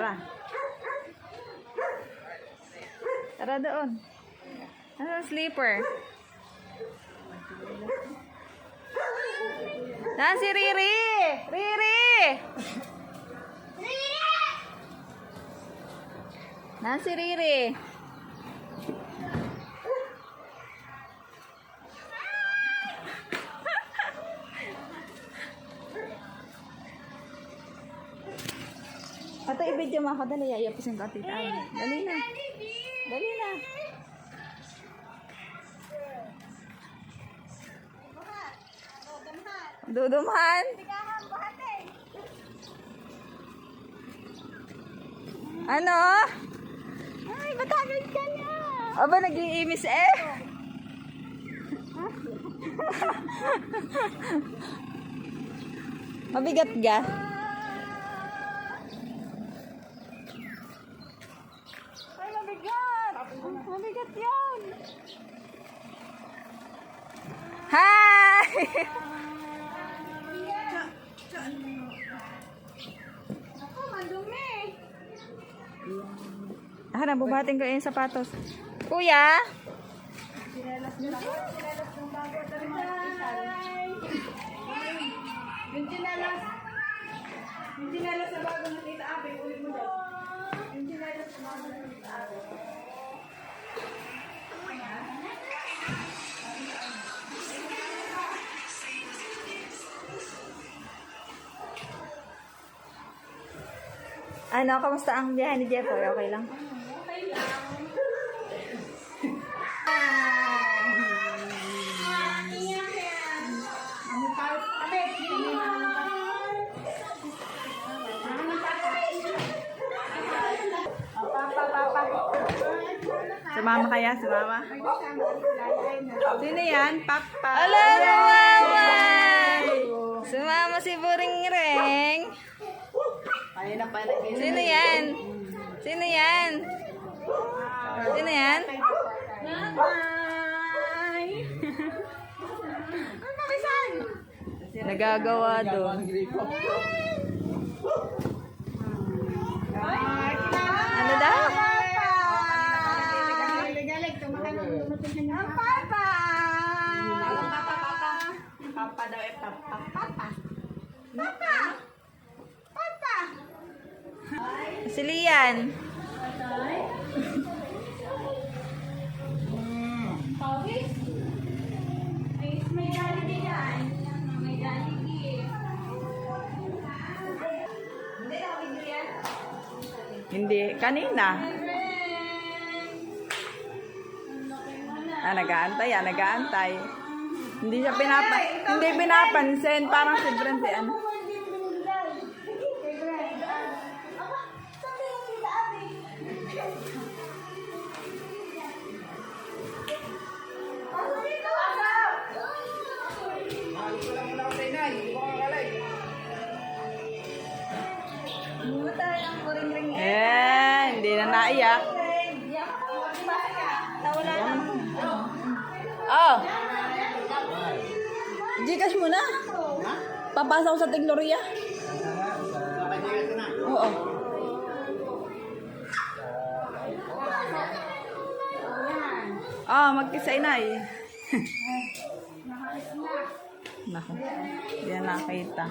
Tara. Tara doon. Ano ang sleeper? Saan si Riri? Riri! Saan si Riri? Ito, i-video mo ako. Dali, ayapusin ko at tita. Dali na. Dali na. Dudumhan. Ano? Ay, matagal ka na. Aba, nag-iimis eh. Mabigat ga? Ay, mabigat. Mabigat yan. Hi! Ako, madumi. Ah, nabubating ko yung sapatos. Kuya? Sinelas ng bago. Yung sinelas na bago ng tita Abe, ulit mo daw. Yung sinelas na bago ng tita Abe. Ano, kamusta ang biyahe ni Jeffoy? Okay lang? Okay lang. Sumama kaya? Sumama? Sino yan? Papa. Ala, sumama! Sumama si Buring Reng. Sino yan? Sino yan? Sino yan? Hi! Ano pakisan? Nagagawa doon. Ano daw? Ang papa! Papa daw eh, papa. Papa! Papa! Papa! Si Lian. Pawis? May Jollibee yan. May Jollibee. Hindi na kami yan. Hindi. Kanina. Nag-aantay. Nag-aantay. Hindi siya hindi pinapansin. Parang si Brent ano. Hindi na naiyak. Oh. Gcash mo na. Papasa ko sa Tigloria. Oo. Magkisay na eh. Naku. Hindi na nakita.